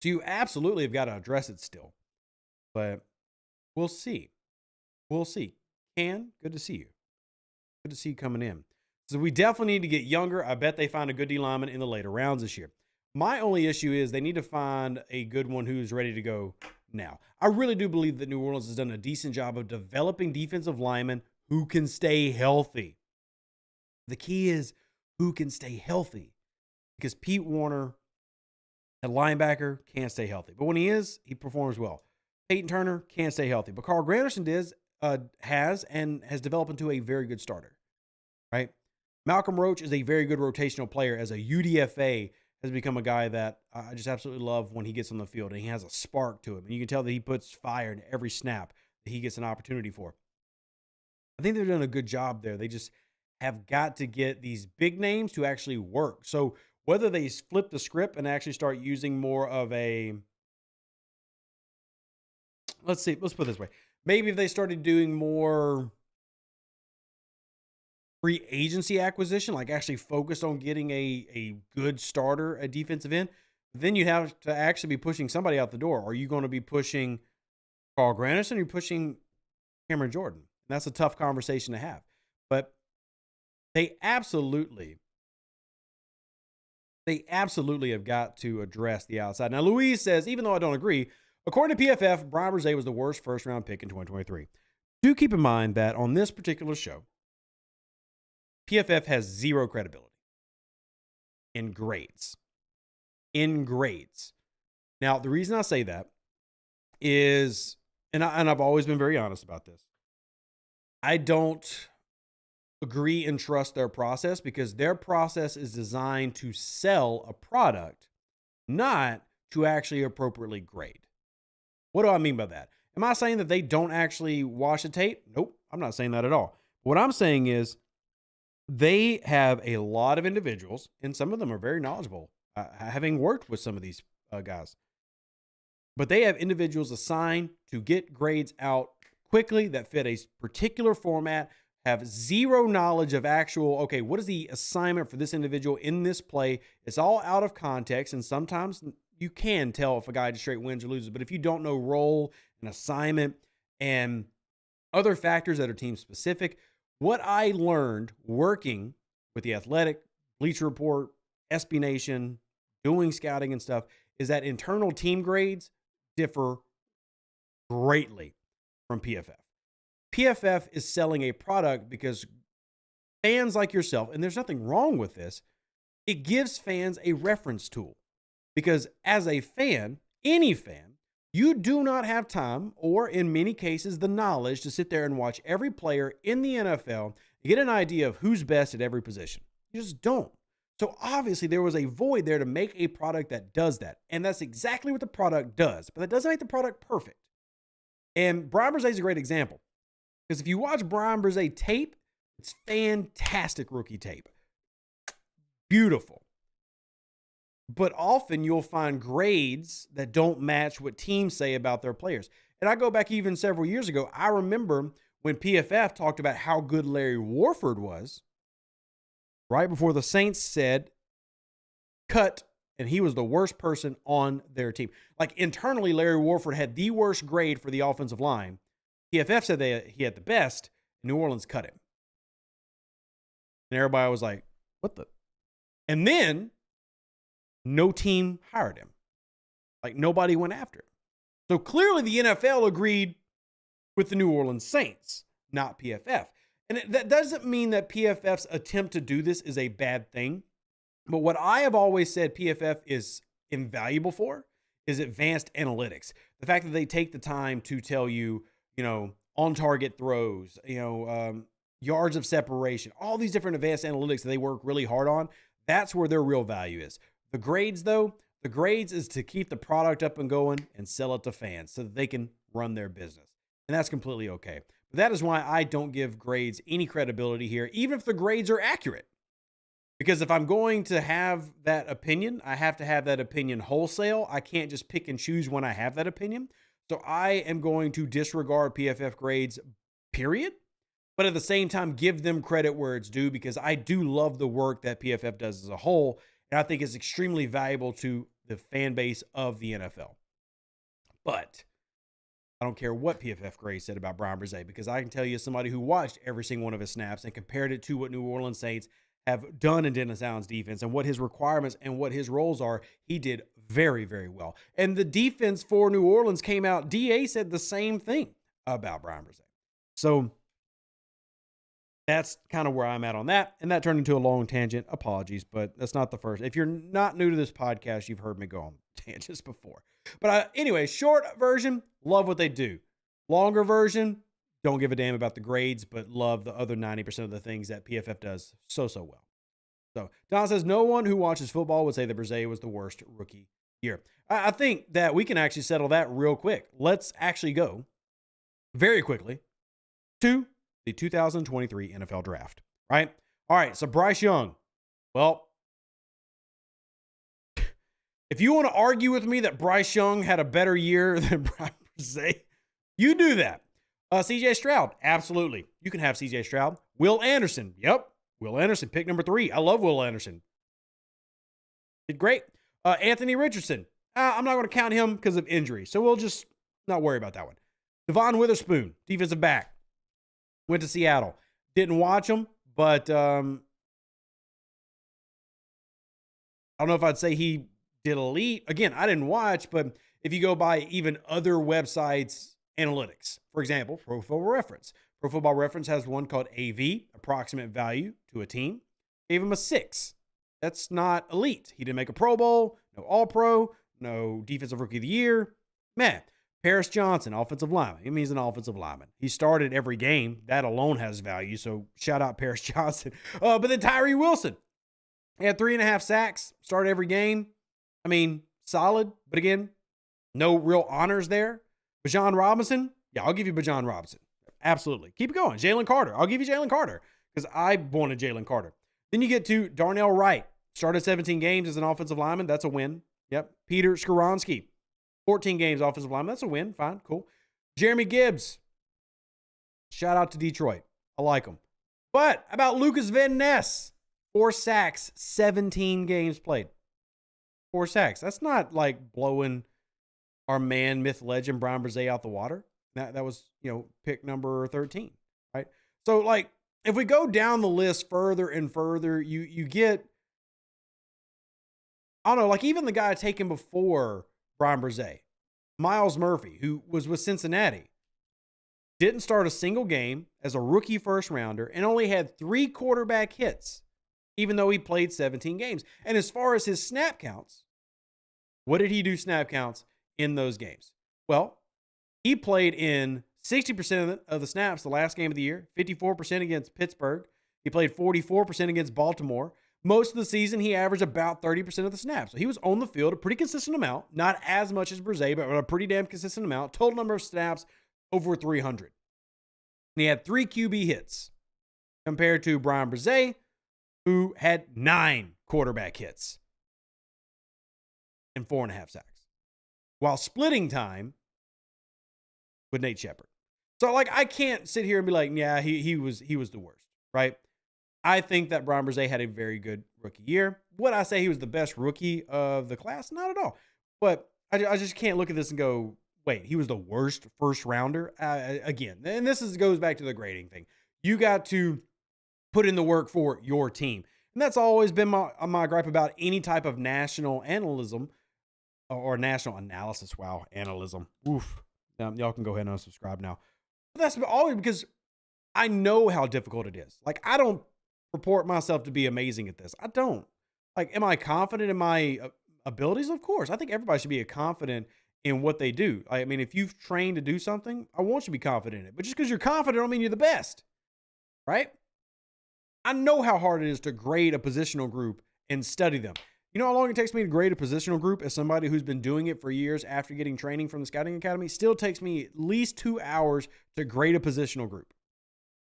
So you absolutely have got to address it still. But we'll see. We'll see. Ken, good to see you. Good to see you coming in. So we definitely need to get younger. I bet they find a good D lineman in the later rounds this year. My only issue is they need to find a good one who's ready to go now. I really do believe that New Orleans has done a decent job of developing defensive linemen who can stay healthy. The key is who can stay healthy, because Pete Warner at linebacker can't stay healthy. But when he is, he performs well. Peyton Turner can't stay healthy. But Carl Granderson has developed into a very good starter, right? Malcolm Roach is a very good rotational player. As a UDFA, has become a guy that I just absolutely love when he gets on the field, and he has a spark to him. And you can tell that he puts fire in every snap that he gets an opportunity for. I think they've done a good job there. They just have got to get these big names to actually work. So whether they flip the script and actually start using more of a, let's put it this way. Maybe if they started doing more free agency acquisition, like actually focused on getting a good starter at defensive end, then you have to actually be pushing somebody out the door. Are you going to be pushing Carl Granderson or are you pushing Cameron Jordan? And that's a tough conversation to have. But they absolutely have got to address the outside. Now, Louise says, even though I don't agree, according to PFF, Bryan Brzee was the worst first-round pick in 2023. Do keep in mind that on this particular show, PFF has zero credibility in grades. Now, the reason I say that is, and I've always been very honest about this, I don't agree and trust their process, because their process is designed to sell a product, not to actually appropriately grade. What do I mean by that? Am I saying that they don't actually watch the tape? Nope, I'm not saying that at all. What I'm saying is they have a lot of individuals, and some of them are very knowledgeable, having worked with some of these guys. But they have individuals assigned to get grades out quickly that fit a particular format, have zero knowledge of actual, okay, what is the assignment for this individual in this play? It's all out of context, and sometimes you can tell if a guy just straight wins or loses. But if you don't know role and assignment and other factors that are team specific, what I learned working with The Athletic, Bleacher Report, SB Nation, doing scouting and stuff, is that internal team grades differ greatly from PFF. PFF is selling a product because fans like yourself, and there's nothing wrong with this, it gives fans a reference tool. Because as a fan, any fan, you do not have time, or in many cases, the knowledge to sit there and watch every player in the NFL and get an idea of who's best at every position. You just don't. So obviously there was a void there to make a product that does that. And that's exactly what the product does. But that doesn't make the product perfect. And Brian Brzee is a great example. Because if you watch Brian Brzee tape, it's fantastic rookie tape. Beautiful. But often you'll find grades that don't match what teams say about their players. And I go back even several years ago. I remember when PFF talked about how good Larry Warford was, right before the Saints said, cut, and he was the worst person on their team. Like internally, Larry Warford had the worst grade for the offensive line. PFF said he had the best. New Orleans cut him. And everybody was like, what the? And then no team hired him. Like nobody went after him. So clearly the NFL agreed with the New Orleans Saints, not PFF. And that doesn't mean that PFF's attempt to do this is a bad thing. But what I have always said PFF is invaluable for is advanced analytics. The fact that they take the time to tell you, on target throws, yards of separation, all these different advanced analytics that they work really hard on. That's where their real value is. The grades, though, the grades is to keep the product up and going and sell it to fans so that they can run their business. And that's completely okay. But that is why I don't give grades any credibility here, even if the grades are accurate. Because if I'm going to have that opinion, I have to have that opinion wholesale. I can't just pick and choose when I have that opinion. So I am going to disregard PFF grades, period. But at the same time, give them credit where it's due, because I do love the work that PFF does as a whole. And I think it's extremely valuable to the fan base of the NFL. But I don't care what PFF grade said about Brian Brzee, because I can tell you, as somebody who watched every single one of his snaps and compared it to what New Orleans Saints have done in Dennis Allen's defense and what his requirements and what his roles are, he did very, very well. And the defense for New Orleans came out. DA said the same thing about Brian Brzee. So that's kind of where I'm at on that. And that turned into a long tangent. Apologies, but that's not the first. If you're not new to this podcast, you've heard me go on tangents before. But anyway, short version, love what they do. Longer version, don't give a damn about the grades, but love the other 90% of the things that PFF does so well. So Don says, no one who watches football would say that Brzee was the worst rookie year. I think that we can actually settle that real quick. Let's actually go very quickly to the 2023 NFL Draft, right? All right, so Bryce Young. Well, if you want to argue with me that Bryce Young had a better year than Brian Brzee, you do that. CJ Stroud, absolutely. You can have CJ Stroud. Will Anderson, yep. Will Anderson, pick number 3. I love Will Anderson. Did great. Anthony Richardson, I'm not going to count him because of injury, so we'll just not worry about that one. Devon Witherspoon, defensive back, went to Seattle. Didn't watch him, but I don't know if I'd say he did elite. Again, I didn't watch, but if you go by even other websites' analytics, for example, Pro Football Reference. Pro Football Reference has one called AV, approximate value to a team. Gave him a 6. That's not elite. He didn't make a Pro Bowl, no All-Pro, no Defensive Rookie of the Year. Man, Paris Johnson, offensive lineman. He means an offensive lineman. He started every game. That alone has value, so shout out Paris Johnson. But then Tyree Wilson. He had 3.5 sacks, started every game. I mean, solid, but again, no real honors there. Bijan Robinson, yeah, I'll give you Bijan Robinson. Absolutely. Keep it going. Jalen Carter. I'll give you Jalen Carter because I wanted Jalen Carter. Then you get to Darnell Wright. Started 17 games as an offensive lineman. That's a win. Yep. Peter Skoronski, 14 games offensive lineman. That's a win. Fine. Cool. Jeremy Gibbs. Shout out to Detroit. I like him. But about Lucas Van Ness, 4 sacks, 17 games played. 4 sacks. That's not like blowing our man, myth, legend, Brian Brzee out the water. That was, pick number 13, right? So, like, if we go down the list further and further, you get, I don't know, like even the guy taken before Brian Brzee, Miles Murphy, who was with Cincinnati, didn't start a single game as a rookie first rounder and only had 3 quarterback hits, even though he played 17 games. And as far as his snap counts, what did he do snap counts in those games? Well, he played in 60% of the snaps the last game of the year, 54% against Pittsburgh. He played 44% against Baltimore. Most of the season, he averaged about 30% of the snaps. So he was on the field a pretty consistent amount, not as much as Brzee, but a pretty damn consistent amount. Total number of snaps, over 300. And he had 3 QB hits compared to Brian Brzee, who had 9 quarterback hits and 4.5 sacks, while splitting time with Nate Shepard. So, like, I can't sit here and be like, yeah, he was the worst, right? I think that Brian Brzee had a very good rookie year. Would I say he was the best rookie of the class? Not at all. But I just can't look at this and go, wait, he was the worst first rounder? Again, and this goes back to the grading thing. You got to put in the work for your team. And that's always been my gripe about any type of national analysis or national analysis. Wow, analysis. Oof. Y'all can go ahead and unsubscribe now. But that's always because I know how difficult it is. Like, I don't purport myself to be amazing at this. I don't. Like, am I confident in my abilities? Of course. I think everybody should be confident in what they do. I mean, if you've trained to do something, I want you to be confident in it. But just because you're confident don't mean you're the best, right? I know how hard it is to grade a positional group and study them. You know how long it takes me to grade a positional group as somebody who's been doing it for years after getting training from the Scouting Academy? Still takes me at least 2 hours to grade a positional group.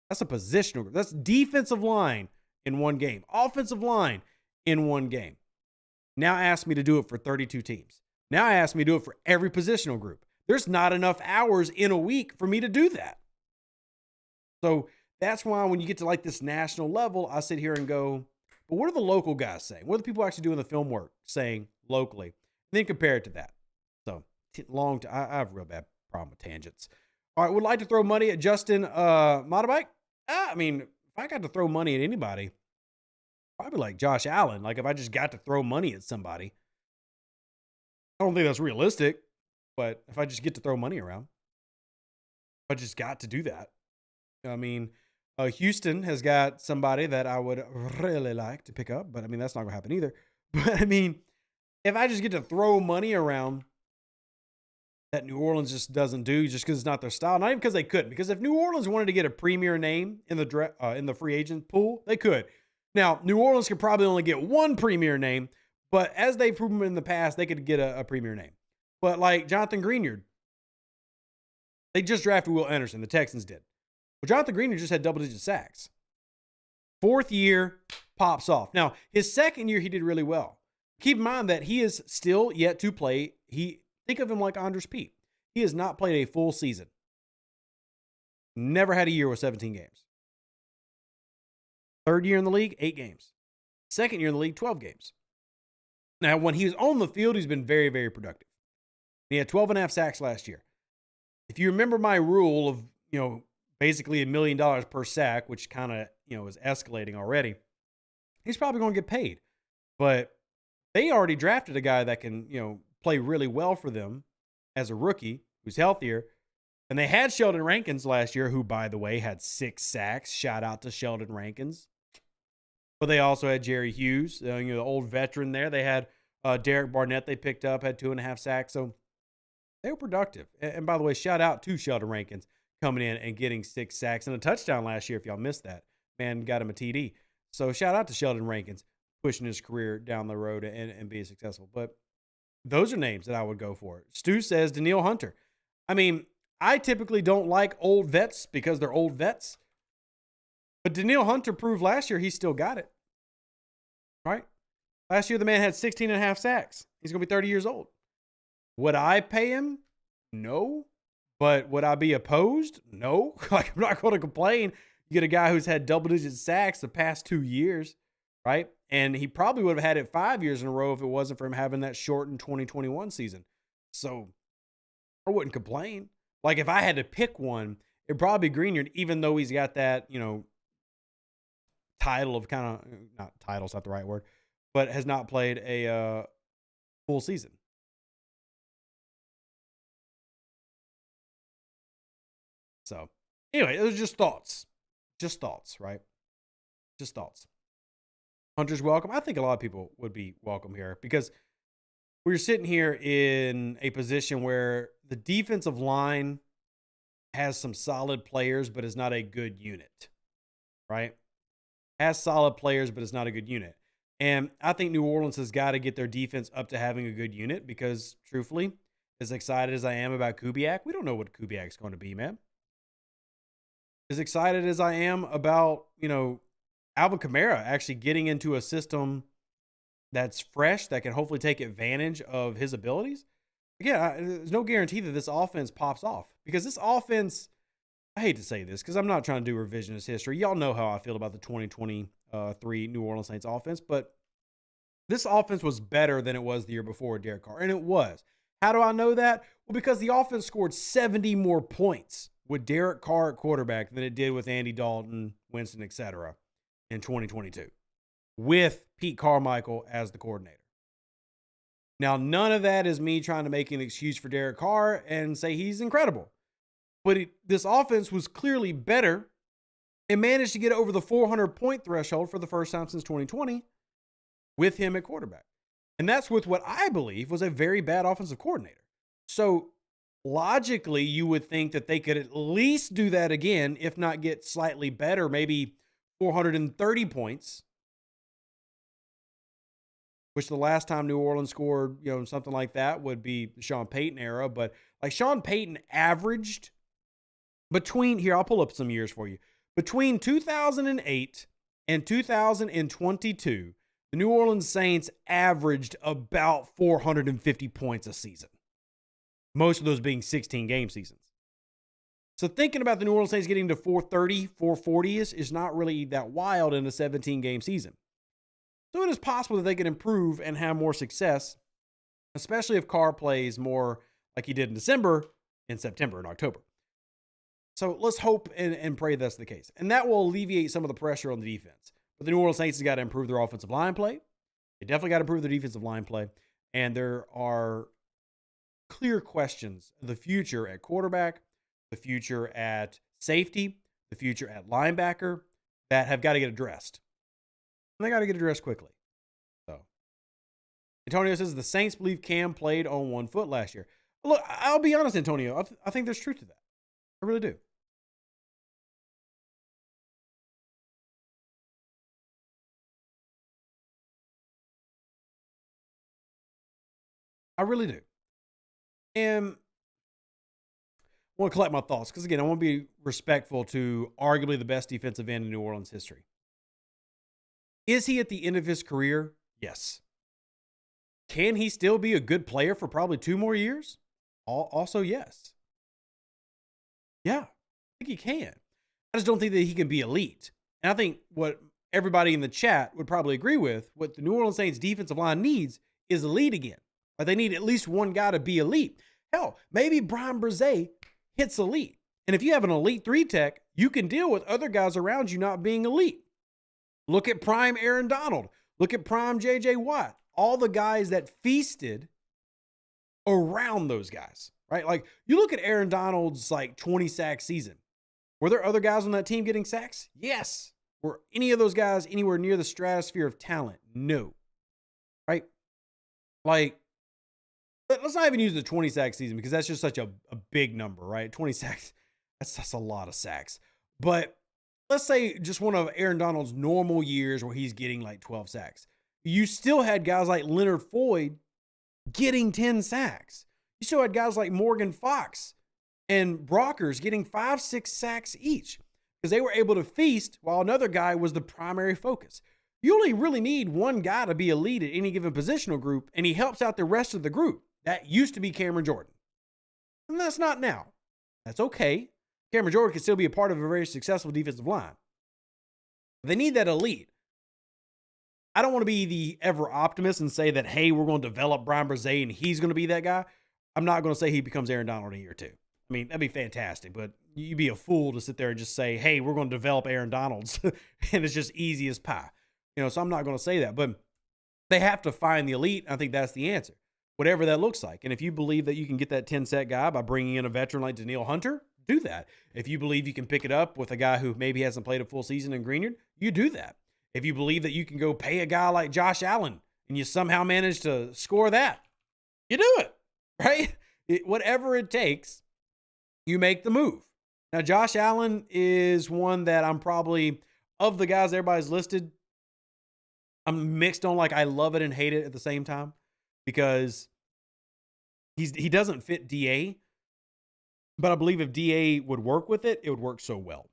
That's a positional group. That's defensive line in one game. Offensive line in one game. Now ask me to do it for 32 teams. Now ask me to do it for every positional group. There's not enough hours in a week for me to do that. So that's why when you get to like this national level, I sit here and go, but what are the local guys saying? What are the people actually doing the film work saying locally? And then compare it to that. So I have a real bad problem with tangents. All right, would like to throw money at Justin Motorbike? I mean, if I got to throw money at anybody, probably like Josh Allen. Like if I just got to throw money at somebody. I don't think that's realistic, but if I just get to throw money around, if I just got to do that. I mean, Houston has got somebody that I would really like to pick up, but I mean, that's not going to happen either. But I mean, if I just get to throw money around that New Orleans just doesn't do just because it's not their style, not even because they couldn't, because if New Orleans wanted to get a premier name in the free agent pool, they could. Now, New Orleans could probably only get one premier name, but as they've proven in the past, they could get a premier name. But like Jonathan Greenard, they just drafted Will Anderson. The Texans did. Well, Jonathan Greenard just had double-digit sacks. 4th year, pops off. Now, his 2nd year, he did really well. Keep in mind that he is still yet to play. Think of him like Andres Pete. He has not played a full season. Never had a year with 17 games. 3rd year in the league, 8 games. 2nd year in the league, 12 games. Now, when he was on the field, he's been very, very productive. He had 12.5 sacks last year. If you remember my rule of, basically $1 million per sack, which kind of, is escalating already, he's probably going to get paid. But they already drafted a guy that can, play really well for them as a rookie who's healthier. And they had Sheldon Rankins last year, who, by the way, had 6 sacks. Shout out to Sheldon Rankins. But they also had Jerry Hughes, the old veteran there. They had Derek Barnett they picked up, had 2.5 sacks. So they were productive. And by the way, shout out to Sheldon Rankins coming in and getting 6 sacks and a touchdown last year, if y'all missed that. Man got him a TD. So shout out to Sheldon Rankins pushing his career down the road and being successful. But those are names that I would go for. Stu says Danielle Hunter. I mean, I typically don't like old vets because they're old vets. But Danielle Hunter proved last year he still got it. Right? Last year, the man had 16.5 sacks. He's going to be 30 years old. Would I pay him? No. But would I be opposed? No. Like, I'm not going to complain. You get a guy who's had double-digit sacks the past 2 years, right? And he probably would have had it 5 years in a row if it wasn't for him having that shortened 2021 season. So I wouldn't complain. Like, if I had to pick one, it'd probably be Greenard, even though he's got that, title of not title's not the right word, but has not played a full season. So anyway, it was just thoughts. Just thoughts, right? Just thoughts. Hunter's welcome. I think a lot of people would be welcome here because we're sitting here in a position where the defensive line has some solid players, but is not a good unit, right? Has solid players, but it's not a good unit. And I think New Orleans has got to get their defense up to having a good unit because, truthfully, as excited as I am about Kubiak, we don't know what Kubiak's going to be, man. As excited as I am about, Alvin Kamara actually getting into a system that's fresh, that can hopefully take advantage of his abilities. Again, there's no guarantee that this offense pops off because this offense, I hate to say this because I'm not trying to do revisionist history. Y'all know how I feel about the 2023 New Orleans Saints offense, but this offense was better than it was the year before with Derek Carr, and it was. How do I know that? Well, because the offense scored 70 more points with Derek Carr at quarterback than it did with Andy Dalton, Winston, etc. in 2022 with Pete Carmichael as the coordinator. Now, none of that is me trying to make an excuse for Derek Carr and say he's incredible. But this offense was clearly better and managed to get over the 400-point threshold for the first time since 2020 with him at quarterback. And that's with what I believe was a very bad offensive coordinator. So logically, you would think that they could at least do that again, if not get slightly better, maybe 430 points, which the last time New Orleans scored, something like that would be the Sean Payton era. But like Sean Payton averaged I'll pull up some years for you. Between 2008 and 2022, the New Orleans Saints averaged about 450 points a season. Most of those being 16-game seasons. So thinking about the New Orleans Saints getting to 430, 440 is not really that wild in a 17-game season. So it is possible that they can improve and have more success, especially if Carr plays more like he did in December, in September, and October. So let's hope and pray that's the case. And that will alleviate some of the pressure on the defense. But the New Orleans Saints has got to improve their offensive line play. They definitely got to improve their defensive line play. And there are clear questions. The future at quarterback, the future at safety, the future at linebacker that have got to get addressed. And they got to get addressed quickly. So Antonio says the Saints believe Cam played on 1 foot last year. Look, I'll be honest, Antonio. I think there's truth to that. I really do. I really do. And I want to collect my thoughts because, again, I want to be respectful to arguably the best defensive end in New Orleans history. Is he at the end of his career? Yes. Can he still be a good player for probably 2 more years? Also, yes. Yeah, I think he can. I just don't think that he can be elite. And I think what everybody in the chat would probably agree with, what the New Orleans Saints defensive line needs is elite again. Like they need at least one guy to be elite. Hell, maybe Brian Brzee hits elite. And if you have an elite 3-tech, you can deal with other guys around you not being elite. Look at prime Aaron Donald. Look at prime J.J. Watt. All the guys that feasted around those guys, right? Like you look at Aaron Donald's 20-sack season. Were there other guys on that team getting sacks? Yes. Were any of those guys anywhere near the stratosphere of talent? No. Right? Let's not even use the 20-sack season because that's just such a big number, right? 20 sacks, that's a lot of sacks. But let's say just one of Aaron Donald's normal years where he's getting 12 sacks. You still had guys like Leonard Floyd getting 10 sacks. You still had guys like Morgan Fox and Brockers getting 5-6 sacks each because they were able to feast while another guy was the primary focus. You only really need one guy to be elite at any given positional group, and he helps out the rest of the group. That used to be Cameron Jordan. And that's not now. That's okay. Cameron Jordan can still be a part of a very successful defensive line. They need that elite. I don't want to be the ever optimist and say that, hey, we're going to develop Brian Brzee and he's going to be that guy. I'm not going to say he becomes Aaron Donald in a year or two. I mean, that'd be fantastic, but you'd be a fool to sit there and just say, hey, we're going to develop Aaron Donalds and it's just easy as pie. So I'm not going to say that, but they have to find the elite. I think that's the answer, whatever that looks like. And if you believe that you can get that 10-set guy by bringing in a veteran like Danielle Hunter, do that. If you believe you can pick it up with a guy who maybe hasn't played a full season in Greenyard, you do that. If you believe that you can go pay a guy like Josh Allen and you somehow manage to score that, you do it, right? Whatever it takes, you make the move. Now, Josh Allen is one that I'm probably, of the guys everybody's listed, I'm mixed on, like, I love it and hate it at the same time because he doesn't fit DA, but I believe if DA would work with it, it would work so well.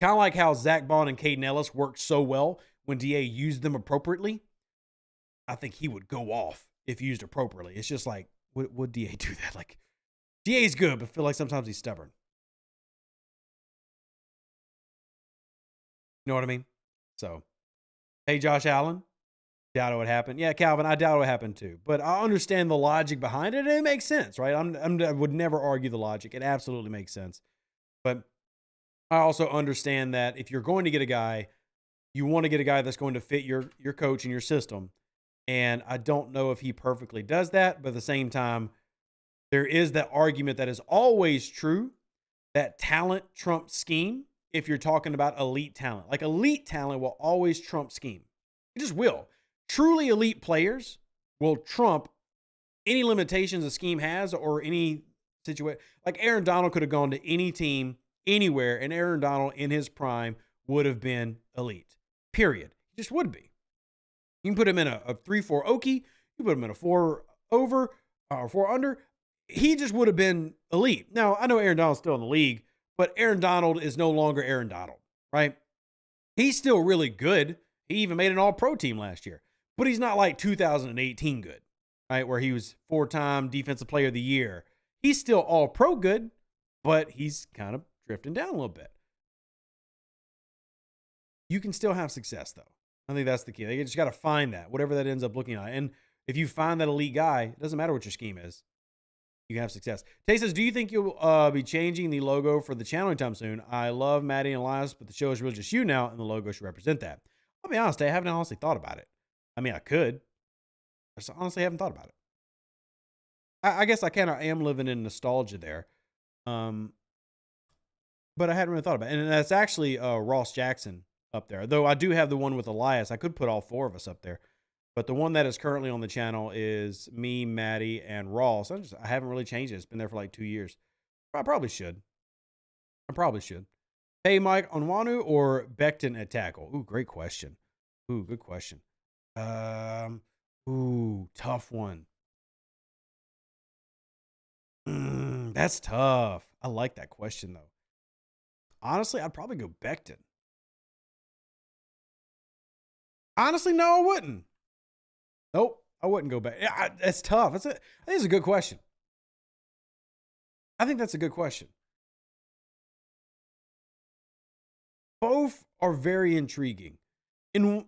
Kind of like how Zach Bond and Caden Ellis worked so well when DA used them appropriately. I think he would go off if used appropriately. It's just like, would DA do that? Like, DA's good, but I feel like sometimes he's stubborn. You know what I mean? So, hey, Josh Allen, doubt it would happen. Yeah, Calvin, I doubt it would happen too. But I understand the logic behind it, and it makes sense, right? I would never argue the logic. It absolutely makes sense. But I also understand that if you're going to get a guy, you want to get a guy that's going to fit your coach and your system. And I don't know if he perfectly does that, but at the same time, there is that argument that is always true, that talent trumps scheme if you're talking about elite talent. Like, elite talent will always trump scheme. It just will. Truly elite players will trump any limitations a scheme has or any situation. Like, Aaron Donald could have gone to any team, anywhere, and Aaron Donald in his prime would have been elite. Period. He just would be. You can put him in a 3-4 Okie. You put him in a 4 over or 4 under. He just would have been elite. Now, I know Aaron Donald's still in the league, but Aaron Donald is no longer Aaron Donald, right? He's still really good. He even made an all-pro team last year, but he's not like 2018 good, right? Where he was 4-time defensive player of the year. He's still all-pro good, but he's kind of drifting down a little bit. You can still have success, though. I think that's the key. You just got to find that, whatever that ends up looking like. And if you find that elite guy, it doesn't matter what your scheme is. You can have success. Tay says, do you think you'll be changing the logo for the channel anytime soon? I love Maddie and Elias, but the show is really just you now, and the logo should represent that. I'll be honest, I haven't honestly thought about it. I mean, I could. I just honestly haven't thought about it. I guess I kind of am living in nostalgia there. But I hadn't really thought about it. And that's actually Ross Jackson up there. Though I do have the one with Elias. I could put all 4 of us up there. But the one that is currently on the channel is me, Maddie, and Ross. I haven't really changed it. It's been there for like 2 years. I probably should. Hey, Mike, Onwenu or Becton at tackle? Ooh, great question. Ooh, good question. Tough one. That's tough. I like that question, though. Honestly, I'd probably go Becton. Honestly, no, I wouldn't. Nope, I wouldn't go back. That's tough. I think it's a good question. I think that's a good question. Both are very intriguing. And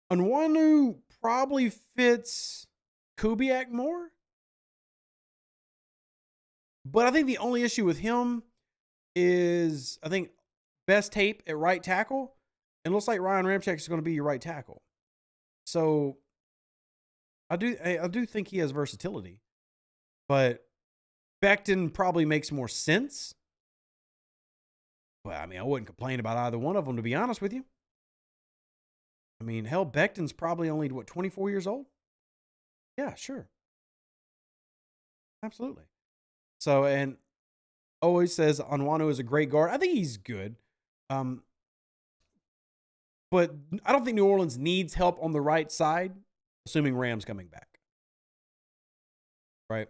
one who probably fits Kubiak more. But I think the only issue with him is, I think, best tape at right tackle. And it looks like Ryan Ramczyk is going to be your right tackle. So I do think he has versatility, but Becton probably makes more sense. But I mean, I wouldn't complain about either one of them, to be honest with you. I mean, hell, Becton's probably only, 24 years old? Yeah, sure. Absolutely. So, and always says Onwenu is a great guard. I think he's good. But I don't think New Orleans needs help on the right side, assuming Rams coming back. Right?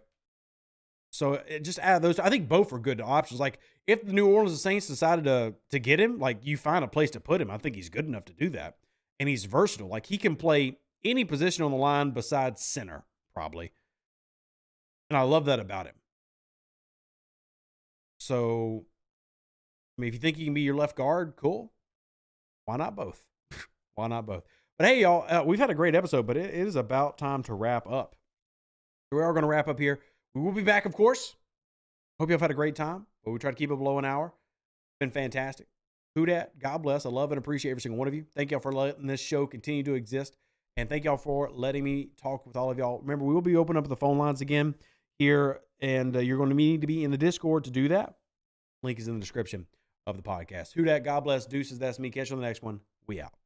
So just add those. I think both are good options. Like if the New Orleans Saints decided to get him, like you find a place to put him. I think he's good enough to do that. And he's versatile. Like he can play any position on the line besides center, probably. And I love that about him. So, I mean, if you think he can be your left guard, cool. Why not both? Why not both? But hey, y'all, we've had a great episode, but it is about time to wrap up. We are going to wrap up here. We will be back, of course. Hope you have had a great time, but we try to keep it below an hour. Been fantastic. Who dat? God bless. I love and appreciate every single one of you. Thank y'all for letting this show continue to exist. And thank y'all for letting me talk with all of y'all. Remember, we will be opening up the phone lines again here, and you're going to need to be in the Discord to do that. Link is in the description of the podcast. Who dat? God bless. Deuces. That's me. Catch you on the next one. We out.